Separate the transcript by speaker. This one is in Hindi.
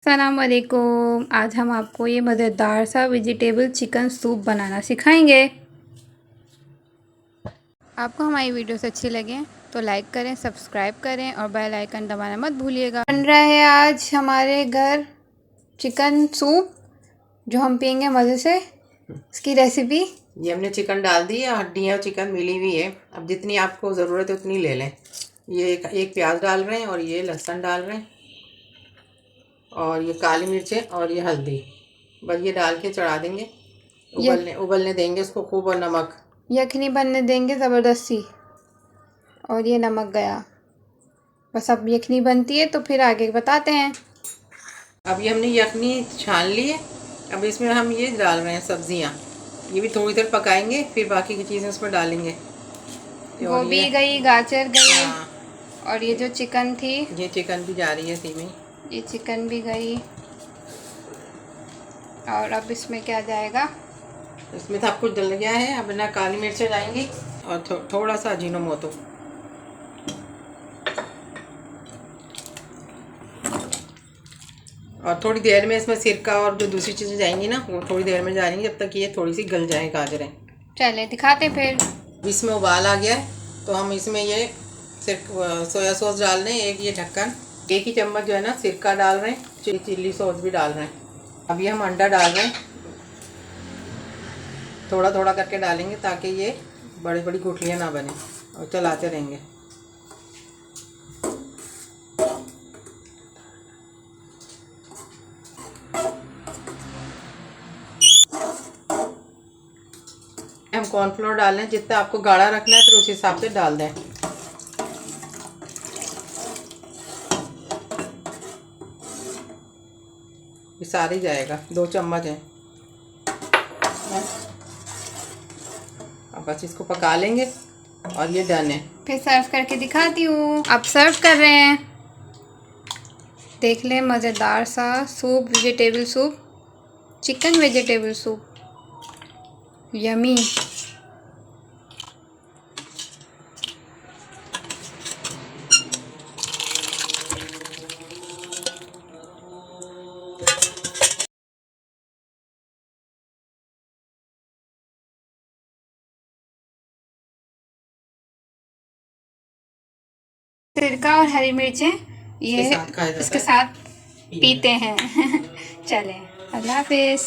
Speaker 1: अस्सलाम वालेकुम। आज हम आपको ये मज़ेदार सा वेजिटेबल चिकन सूप बनाना सिखाएंगे। आपको हमारी वीडियोस अच्छी लगे तो लाइक करें, सब्सक्राइब करें और बेल आइकन दबाना मत भूलिएगा। बन रहा है आज हमारे घर चिकन सूप जो हम पियेंगे मज़े से। इसकी रेसिपी
Speaker 2: ये हमने चिकन डाल दी है, हड्डियाँ चिकन मिली हुई है। अब जितनी आपको ज़रूरत है उतनी ले लें। ये एक प्याज डाल रहे हैं और ये लहसुन डाल रहे हैं और ये काली मिर्चें और ये हल्दी, बस ये डाल के चढ़ा देंगे। उबलने देंगे इसको खूब, और नमक
Speaker 1: यखनी बनने देंगे ज़बरदस्ती। और ये नमक गया, बस अब यखनी बनती है तो फिर आगे बताते हैं।
Speaker 2: अब ये हमने यखनी छान ली है। अब इसमें हम ये डाल रहे हैं सब्जियां। ये भी थोड़ी देर पकाएंगे, फिर बाकी की चीज़ें उसमें डालेंगे।
Speaker 1: गोभी गई, गाजर गई।
Speaker 2: हाँ,
Speaker 1: और ये जो चिकन थी,
Speaker 2: ये चिकन भी जा रही है इसी में।
Speaker 1: ये चिकन भी गई। और अब इसमें क्या जाएगा?
Speaker 2: इसमें सब कुछ डल गया है। अब ना काली मिर्चें जाएंगी और थोड़ा सा अजीनोमोटो। और थोड़ी देर में इसमें सिरका और जो दूसरी चीज़ें जाएंगी ना, वो थोड़ी देर में जाएंगी, जब तक ये थोड़ी सी गल जाए गाजरें।
Speaker 1: चले दिखाते फिर।
Speaker 2: इसमें उबाल आ गया है तो हम इसमें ये सोया सॉस डाल रहे हैं। एक ये ढक्कन, 1 ही चम्मच जो है ना सिरका डाल रहे हैं। चिल्ली सॉस भी डाल रहे हैं। अब ये हम अंडा डाल रहे हैं, थोड़ा थोड़ा करके डालेंगे ताकि ये बड़ी बड़ी गुठलियाँ ना बने, और चलाते रहेंगे। हम कॉर्नफ्लोर डाल रहे हैं, जितना आपको गाढ़ा रखना है फिर उस हिसाब से डाल दें। ये सारे जाएगा, 2 चम्मच है। अब बस इसको पका लेंगे और ये डन है।
Speaker 1: फिर सर्व करके दिखाती हूँ। अब सर्व कर रहे हैं, देख लें। मज़ेदार सा soup, vegetable soup, chicken vegetable soup, yummy. सिरका और हरी मिर्चें ये इसके साथ पीते हैं। चलें, अल्लाह हाफिज़।